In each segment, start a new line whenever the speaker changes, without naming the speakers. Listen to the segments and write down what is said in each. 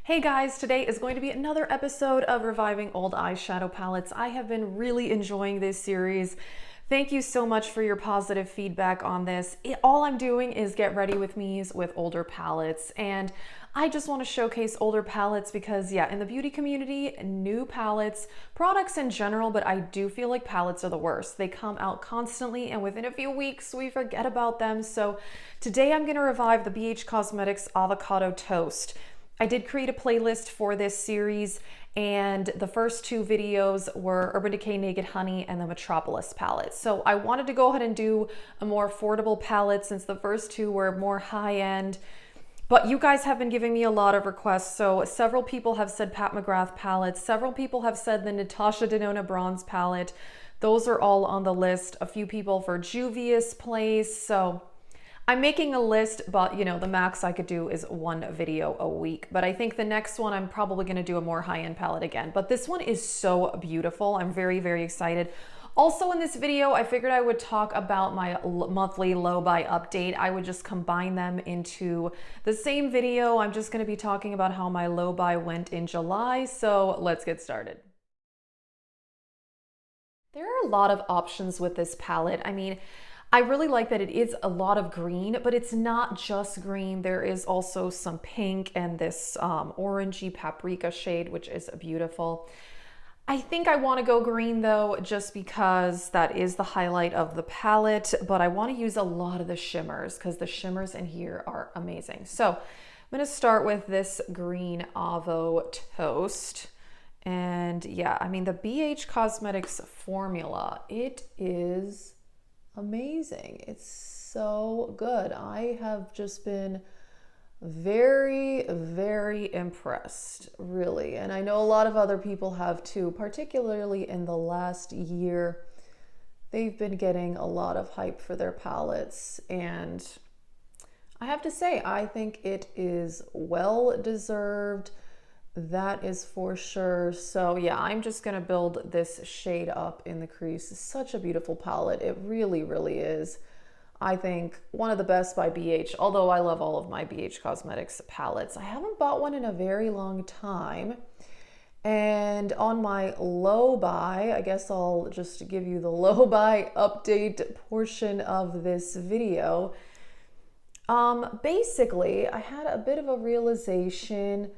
Hey guys, today is going to be another episode of Reviving Old Eyeshadow Palettes. I have been really enjoying this series. Thank you so much for your positive feedback on this. All I'm doing is get ready with me's with older palettes, and I just want to showcase older palettes because yeah, in the beauty community, new palettes, products in general, but I do feel like palettes are the worst. They come out constantly and within a few weeks we forget about them. So today I'm going to revive the BH Cosmetics Avocado Toast. I did create a playlist for this series, and the first two videos were Urban Decay Naked Honey and the Metropolis palette. So I wanted to go ahead and do a more affordable palette since the first two were more high-end. But you guys have been giving me a lot of requests. So several people have said Pat McGrath palettes. Several people have said the Natasha Denona Bronze palette. Those are all on the list. A few people for Juvia's Place. So I'm making a list, but you know, the max I could do is one video a week. But I think the next one, I'm probably gonna do a more high-end palette again. But this one is so beautiful. I'm very, very excited. Also in this video, I figured I would talk about my monthly low buy update. I would just combine them into the same video. I'm just gonna be talking about how my low buy went in July. So let's get started. There are a lot of options with this palette. I mean, I really like that it is a lot of green, but it's not just green. There is also some pink and this orangey paprika shade, which is beautiful. I think I want to go green though, just because that is the highlight of the palette, but I want to use a lot of the shimmers because the shimmers in here are amazing. So I'm going to start with this green Avo Toast. And yeah, I mean, the BH Cosmetics formula, it is amazing. It's so good. I have just been very, very impressed, really. And I know a lot of other people have too, particularly in the last year. They've been getting a lot of hype for their palettes, and I have to say, I think it is well deserved. That is for sure. So yeah, I'm just gonna build this shade up in the crease. It's such a beautiful palette. It really, really is. I think one of the best by BH, although I love all of my BH Cosmetics palettes. I haven't bought one in a very long time. And on my low buy, I guess I'll just give you the low buy update portion of this video. Basically, I had a bit of a realization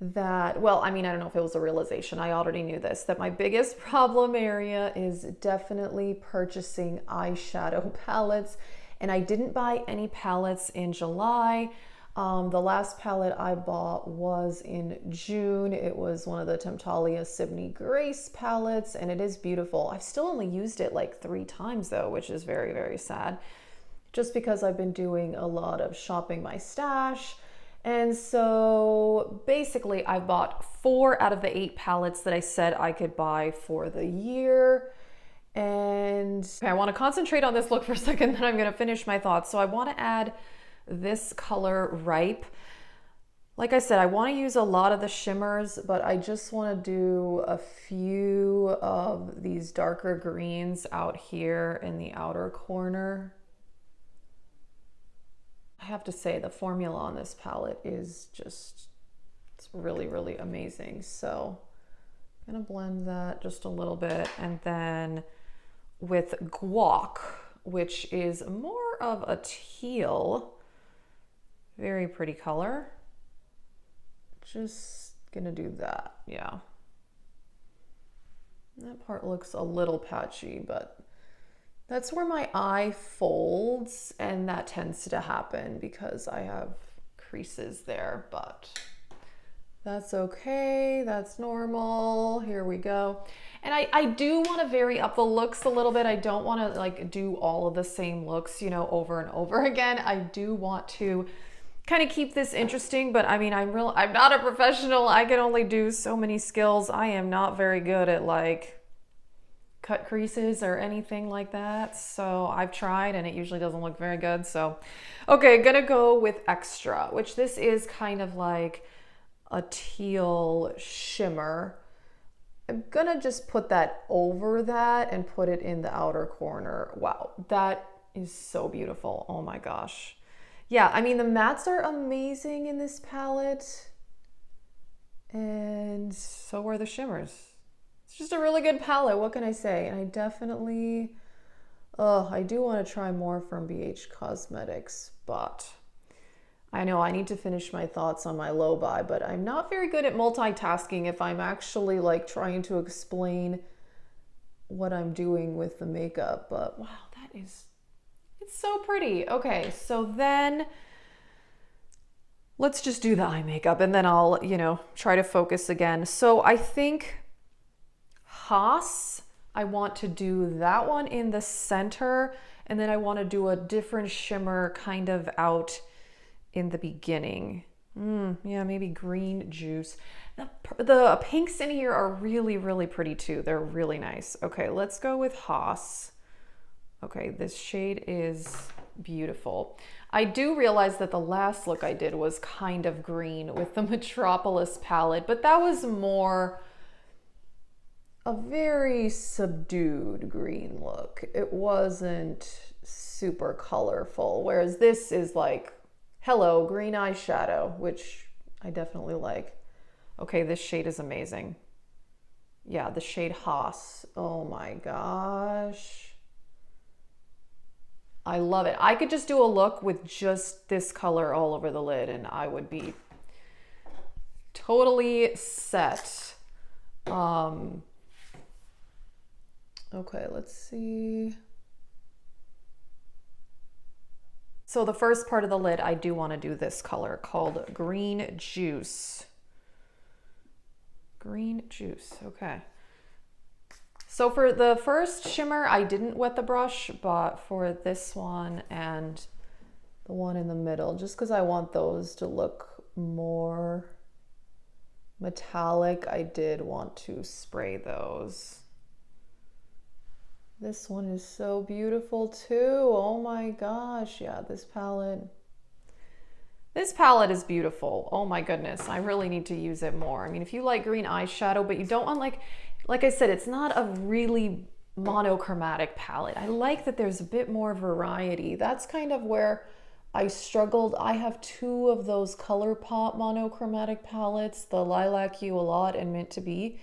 that, well, I mean, I don't know if it was a realization, I already knew this, that my biggest problem area is definitely purchasing eyeshadow palettes, and I didn't buy any palettes in July. The last palette I bought was in June. It was one of the Temptalia Sydney Grace palettes, and it is beautiful. I've still only used it like 3 times though, which is very, very sad, just because I've been doing a lot of shopping my stash. And so basically I bought 4 out of the 8 palettes that I said I could buy for the year. And okay, I want to concentrate on this look for a second, then I'm going to finish my thoughts. So I want to add this color Ripe. Like I said, I want to use a lot of the shimmers, but I just want to do a few of these darker greens out here in the outer corner. I have to say the formula on this palette is just, it's really, really amazing. So I'm gonna blend that just a little bit, and then with Guac, which is more of a teal, very pretty color, just gonna do that. Yeah, that part looks a little patchy, but that's where my eye folds, and that tends to happen because I have creases there, but that's okay. That's normal. Here we go. And I do want to vary up the looks a little bit. I don't want to like do all of the same looks, you know, over and over again. I do want to kind of keep this interesting, but I mean, I'm not a professional. I can only do so many skills. I am not very good at like cut creases or anything like that. So I've tried and it usually doesn't look very good. So, okay, gonna go with Extra, which this is kind of like a teal shimmer. I'm gonna just put that over that and put it in the outer corner. Wow, that is so beautiful. Oh my gosh. Yeah, I mean, the mattes are amazing in this palette. And so are the shimmers. It's just a really good palette. What can I say? And I definitely, I do want to try more from BH Cosmetics, but I know I need to finish my thoughts on my low buy, but I'm not very good at multitasking if I'm actually like trying to explain what I'm doing with the makeup. But wow, it's so pretty. Okay, so then let's just do the eye makeup and then I'll, try to focus again. So I think Haas, I want to do that one in the center, and then I want to do a different shimmer kind of out in the beginning. Yeah, maybe green juice. The pinks in here are really, really pretty too. They're really nice. Okay, let's go with Haas. Okay, this shade is beautiful. I do realize that the last look I did was kind of green with the Metropolis palette, but that was more a very subdued green look. It wasn't super colorful, whereas this is like, hello, green eyeshadow, which I definitely like. Okay, this shade is amazing. Yeah, the shade Haas. Oh my gosh. I love it. I could just do a look with just this color all over the lid and I would be totally set. Okay, let's see. So the first part of the lid, I do want to do this color called Green Juice. Green Juice, okay. So for the first shimmer, I didn't wet the brush, but for this one and the one in the middle, just because I want those to look more metallic, I did want to spray those. This one is so beautiful too. Oh my gosh. Yeah, this palette is beautiful. Oh my goodness. I really need to use it more. I mean, if you like green eyeshadow, but you don't want like I said, it's not a really monochromatic palette. I like that there's a bit more variety. That's kind of where I struggled. I have two of those Colourpop monochromatic palettes, the Lilac You a Lot and Meant to Be.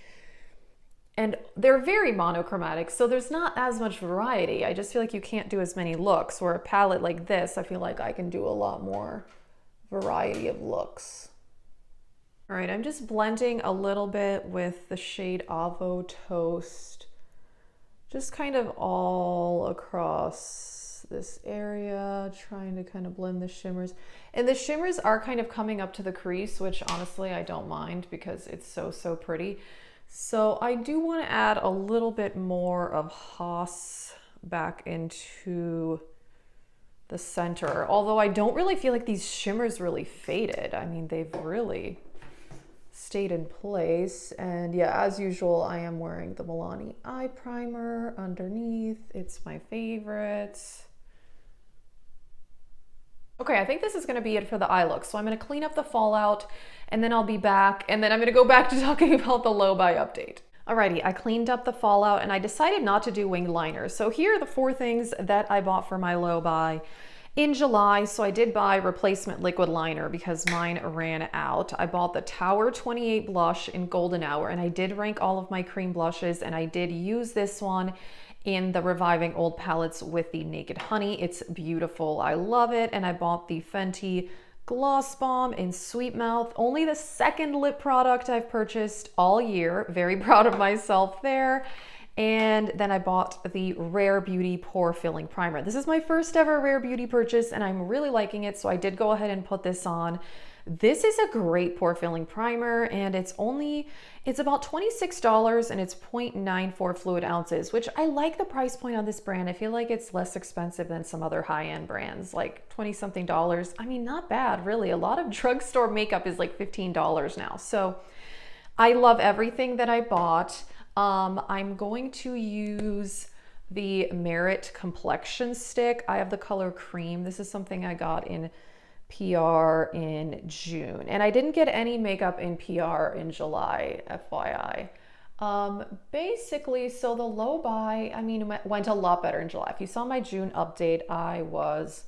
And they're very monochromatic, so there's not as much variety. I just feel like you can't do as many looks, where a palette like this, I feel like I can do a lot more variety of looks. All right, I'm just blending a little bit with the shade Avo Toast, just kind of all across this area, trying to kind of blend the shimmers. And the shimmers are kind of coming up to the crease, which honestly I don't mind because it's so, so pretty. So I do want to add a little bit more of Haas back into the center, although I don't really feel like these shimmers really faded. I mean, they've really stayed in place. And yeah, as usual, I am wearing the Milani eye primer underneath. It's my favorite. Okay, I think this is going to be it for the eye look. So I'm going to clean up the fallout and then I'll be back, and then I'm going to go back to talking about the low buy update. Alrighty, I cleaned up the fallout and I decided not to do winged liners. So here are the 4 things that I bought for my low buy in July. So I did buy replacement liquid liner because mine ran out. I bought the Tower 28 blush in Golden Hour, and I did rank all of my cream blushes, and I did use this one in the Reviving Old palettes with the Naked Honey. It's beautiful. I love it. And I bought the Fenty Gloss Bomb in Sweet Mouth, only the second lip product I've purchased all year. Very proud of myself there. And then I bought the Rare Beauty Pore Filling Primer. This is my first ever Rare Beauty purchase and I'm really liking it, so I did go ahead and put this on. This is a great pore filling primer, and it's about $26 and it's 0.94 fluid ounces, which I like the price point on this brand. I feel like it's less expensive than some other high-end brands, like 20 something dollars. I mean, not bad, really. A lot of drugstore makeup is like $15 now. So I love everything that I bought. I'm going to use the Merit Complexion Stick. I have the color Cream. This is something I got in PR in June, and I didn't get any makeup in PR in July, FYI. Basically, so the low buy, I mean, went a lot better in July. If you saw my June update, I was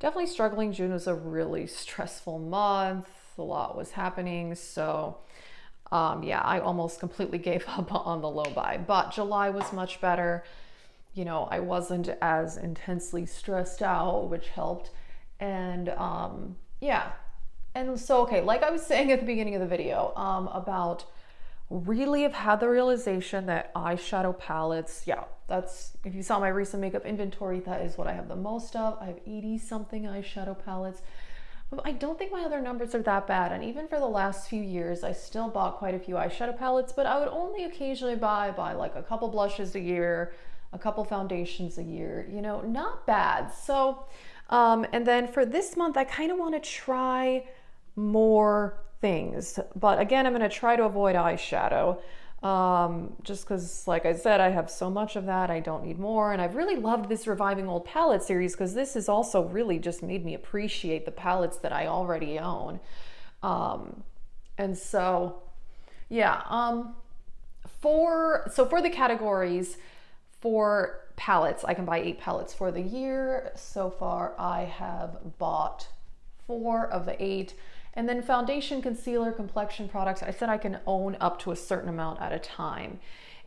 definitely struggling. June was a really stressful month. A lot was happening. So Yeah, I almost completely gave up on the low buy, but July was much better. You know, I wasn't as intensely stressed out, which helped. And yeah. And so, okay, like I was saying at the beginning of the video, about really have had the realization that eyeshadow palettes, yeah, that's, if you saw my recent makeup inventory, that is what I have the most of. I have 80 something eyeshadow palettes. I don't think my other numbers are that bad. And even for the last few years, I still bought quite a few eyeshadow palettes, but I would only occasionally buy like a couple blushes a year, a couple foundations a year, you know, not bad. So, and then for this month, I kind of want to try more things, but again, I'm going to try to avoid eyeshadow, just because, like I said, I have so much of that, I don't need more. And I've really loved this Reviving Old Palette series, because this has also really just made me appreciate the palettes that I already own. And so yeah, for the categories for palettes, I can buy 8 palettes for the year. So far I have bought 4 of the 8. And then foundation, concealer, complexion products, I said I can own up to a certain amount at a time.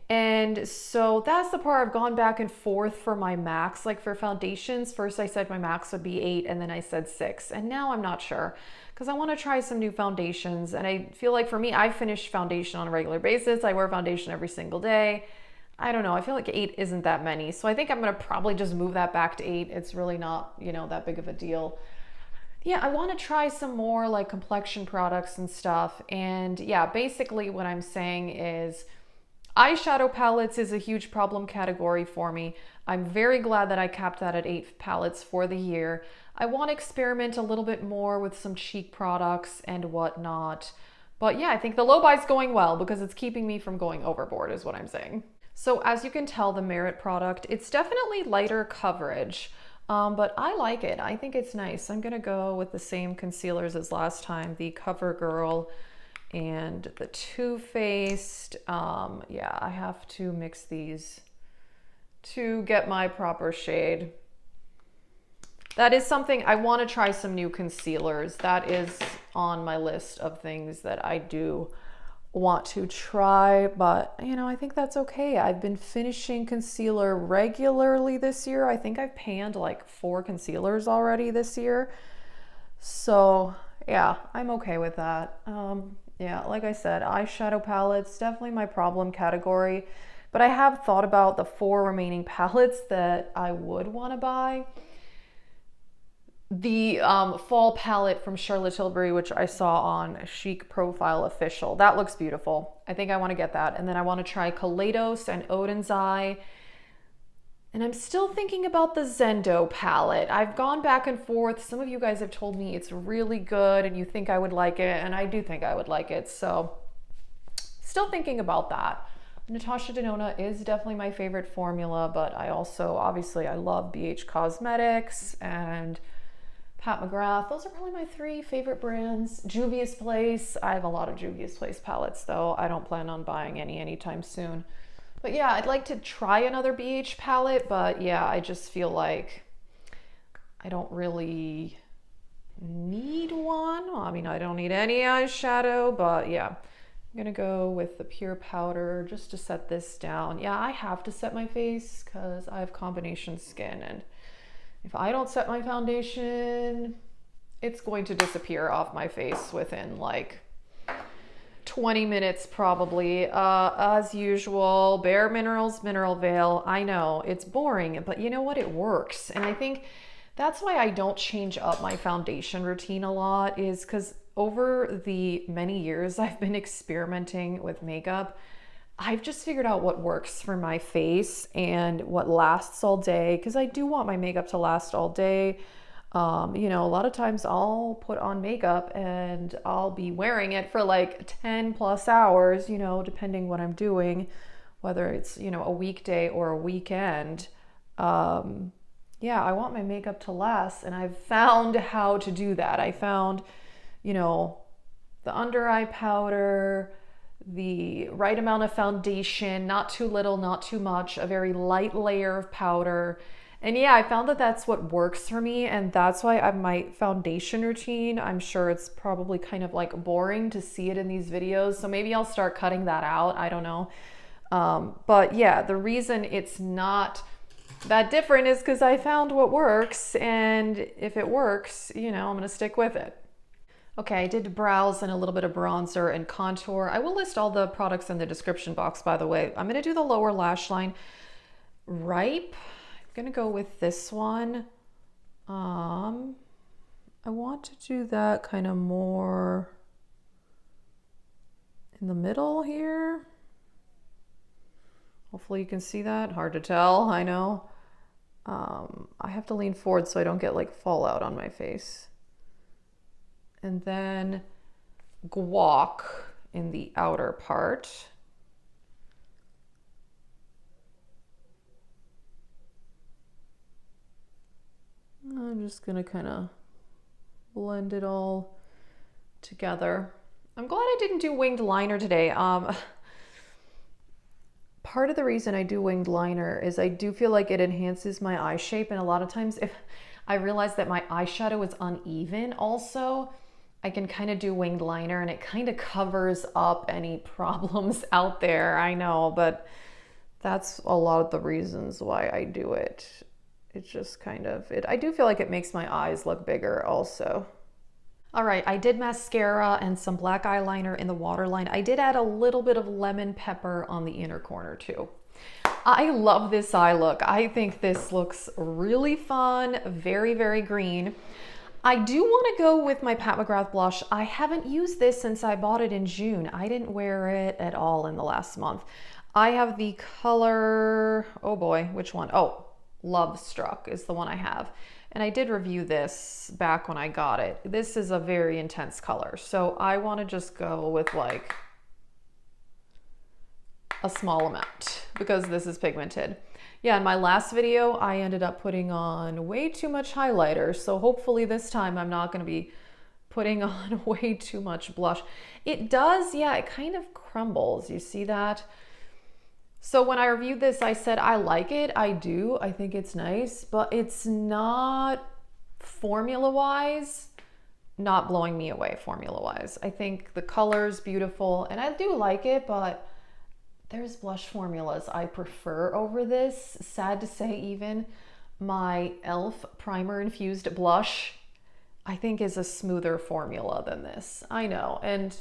And so that's the part I've gone back and forth for my max. Like for foundations, first I said my max would be 8, and then I said 6. And now I'm not sure, because I want to try some new foundations. And I feel like for me, I finish foundation on a regular basis. I wear foundation every single day. I don't know, I feel like 8 isn't that many. So I think I'm going to probably just move that back to 8. It's really not, you know, that big of a deal. Yeah, I want to try some more like complexion products and stuff. And yeah, basically what I'm saying is eyeshadow palettes is a huge problem category for me. I'm very glad that I capped that at 8 palettes for the year. I want to experiment a little bit more with some Chic products and whatnot. But yeah, I think the low buy is going well because it's keeping me from going overboard is what I'm saying. So as you can tell, the Merit product, it's definitely lighter coverage. But I like it. I think it's nice. I'm gonna go with the same concealers as last time, the CoverGirl and the Too Faced. Yeah, I have to mix these to get my proper shade. That is something, I want to try some new concealers. That is on my list of things that I do want to try, but you know, I think that's okay. I've been finishing concealer regularly this year. I think I've panned like 4 concealers already this year. So yeah, I'm okay with that. Yeah, like I said, eyeshadow palettes, definitely my problem category, but I have thought about the 4 remaining palettes that I would want to buy. The fall palette from Charlotte Tilbury, which I saw on Chic Profile Official. That looks beautiful. I think I want to get that. And then I want to try Kaleidos and Odin's Eye. And I'm still thinking about the Zendo palette. I've gone back and forth. Some of you guys have told me it's really good and you think I would like it. And I do think I would like it. So still thinking about that. Natasha Denona is definitely my favorite formula, but I also, obviously, I love BH Cosmetics and Pat McGrath. Those are probably my 3 favorite brands. Juvia's Place. I have a lot of Juvia's Place palettes though. I don't plan on buying any anytime soon. But yeah, I'd like to try another BH palette, but yeah, I just feel like I don't really need one. I mean, I don't need any eyeshadow, but yeah. I'm gonna go with the pure powder just to set this down. Yeah, I have to set my face because I have combination skin, and if I don't set my foundation, it's going to disappear off my face within like 20 minutes probably. As usual, Bare Minerals Mineral Veil. I know, it's boring, but you know what? It works. And I think that's why I don't change up my foundation routine a lot, is because over the many years I've been experimenting with makeup, I've just figured out what works for my face and what lasts all day, because I do want my makeup to last all day. You know, a lot of times I'll put on makeup and I'll be wearing it for like 10 plus hours, you know, depending what I'm doing, whether it's, you know, a weekday or a weekend. Yeah, I want my makeup to last, and I've found how to do that. I found, you know, the under eye powder, the right amount of foundation, not too little, not too much, a very light layer of powder, And yeah, I found that that's what works for me, and that's why my foundation routine, I'm sure it's probably kind of like boring to see it in these videos, so maybe I'll start cutting that out. I don't know. But yeah, the reason it's not that different is because I found what works, and if it works, you know, I'm gonna stick with it. Okay, I did brows and a little bit of bronzer and contour. I will list all the products in the description box, by the way. I'm gonna do the lower lash line. Ripe, I'm gonna go with this one. I want to do that kind of more in the middle here. Hopefully you can see that. Hard to tell, I know. I have to lean forward so I don't get like fallout on my face. And then guac in the outer part. I'm just gonna kind of blend it all together. I'm glad I didn't do winged liner today. Part of the reason I do winged liner is I do feel like it enhances my eye shape, and a lot of times if I realize that my eyeshadow is uneven also, I can kind of do winged liner and it kind of covers up any problems out there. I know, but that's a lot of the reasons why I do it. It's just kind of, I do feel like it makes my eyes look bigger also. All right, I did mascara and some black eyeliner in the waterline. I did add a little bit of lemon pepper on the inner corner too. I love this eye look. I think this looks really fun, very, very green. I do want to go with my Pat McGrath blush. I haven't used this since I bought it in June. I didn't wear it at all in the last month. I have the color, oh boy, which one? Oh, Love Struck is the one I have. And I did review this back when I got it. This is a very intense color. So I want to just go with like a small amount because this is pigmented. Yeah, in my last video, I ended up putting on way too much highlighter. So hopefully this time I'm not going to be putting on way too much blush. It does, yeah, it kind of crumbles. You see that? So when I reviewed this, I said, I like it. I do. I think it's nice, but it's not formula-wise, not blowing me away formula-wise. I think the color's beautiful and I do like it, but there's blush formulas I prefer over this. Sad to say, even my e.l.f. primer infused blush, I think is a smoother formula than this. I know, and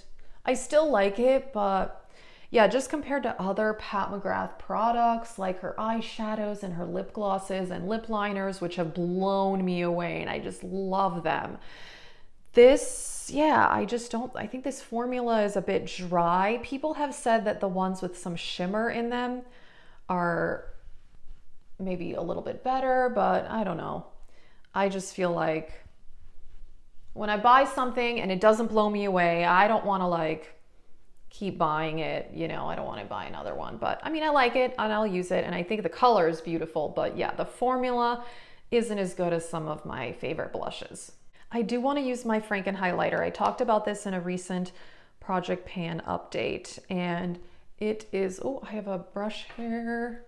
I still like it, but yeah, just compared to other Pat McGrath products like her eyeshadows and her lip glosses and lip liners, which have blown me away and I just love them. This, yeah, I think this formula is a bit dry. People have said that the ones with some shimmer in them are maybe a little bit better, but I don't know. I just feel like when I buy something and it doesn't blow me away, I don't want to like keep buying it, you know, I don't want to buy another one, but I mean, I like it and I'll use it. And I think the color is beautiful, but yeah, the formula isn't as good as some of my favorite blushes. I do want to use my Frankenhighligher. I talked about this in a recent Project Pan update, and it is, oh, I have a brush here.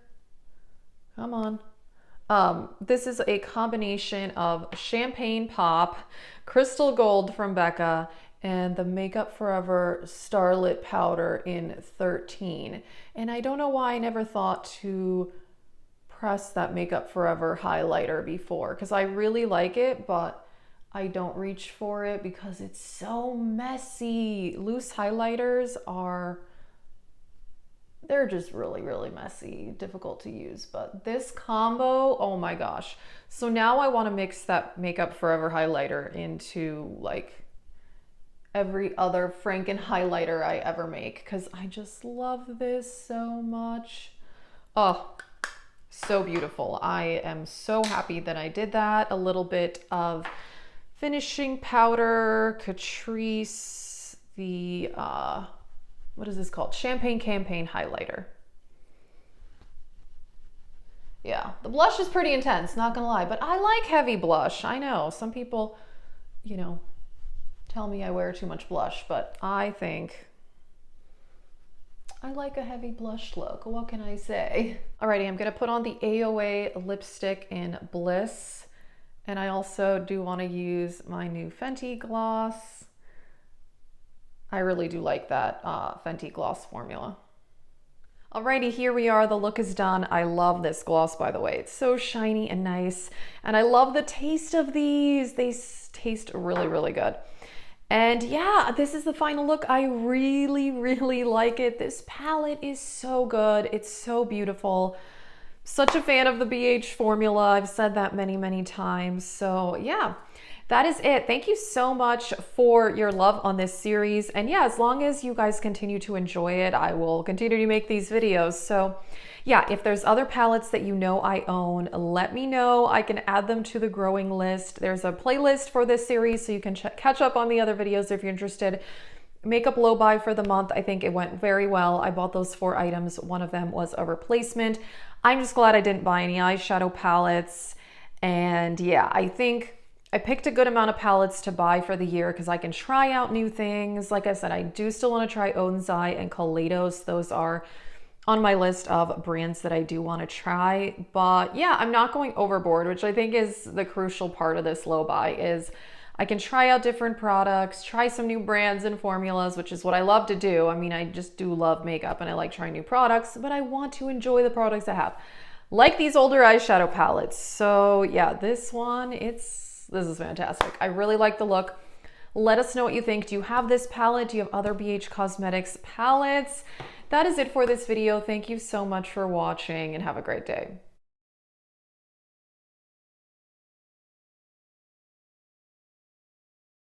Come on. This is a combination of Champagne Pop, Crystal Gold from Becca, and the Makeup Forever Starlit Powder in 13. And I don't know why I never thought to press that Makeup Forever highlighter before, because I really like it, but I don't reach for it because it's so messy. Loose highlighters they're just really, really messy, difficult to use. But this combo, oh my gosh. So now I want to mix that Makeup Forever highlighter into like every other Frankenhighligher I ever make because I just love this so much. Oh, so beautiful. I am so happy that I did that. A little bit of finishing powder, Catrice, the, what is this called? Champagne Campaign Highlighter. Yeah, the blush is pretty intense, not gonna lie, but I like heavy blush. I know some people, you know, tell me I wear too much blush, but I think I like a heavy blush look. What can I say? Alrighty, I'm gonna put on the AOA lipstick in Bliss. And I also do want to use my new Fenty gloss. I really do like that Fenty gloss formula. Alrighty, here we are. The look is done. I love this gloss, by the way. It's so shiny and nice. And I love the taste of these. They taste really, really good. And yeah, this is the final look. I really, really like it. This palette is so good. It's so beautiful. Such a fan of the BH formula. I've said that many, many times. So yeah, that is it. Thank you so much for your love on this series. And yeah, as long as you guys continue to enjoy it, I will continue to make these videos. So yeah, if there's other palettes that you know I own, let me know. I can add them to the growing list. There's a playlist for this series, so you can catch up on the other videos if you're interested. Makeup low buy for the month. I think it went very well. I bought those 4 items. One of them was a replacement. I'm just glad I didn't buy any eyeshadow palettes. And yeah, I think I picked a good amount of palettes to buy for the year because I can try out new things. Like I said, I do still want to try Onsai and Kaleidos. Those are on my list of brands that I do want to try. But yeah, I'm not going overboard, which I think is the crucial part of this low buy, is I can try out different products, try some new brands and formulas, which is what I love to do. I mean, I just do love makeup and I like trying new products, but I want to enjoy the products I have. Like these older eyeshadow palettes. So yeah, this one, this is fantastic. I really like the look. Let us know what you think. Do you have this palette? Do you have other BH Cosmetics palettes? That is it for this video. Thank you so much for watching and have a great day.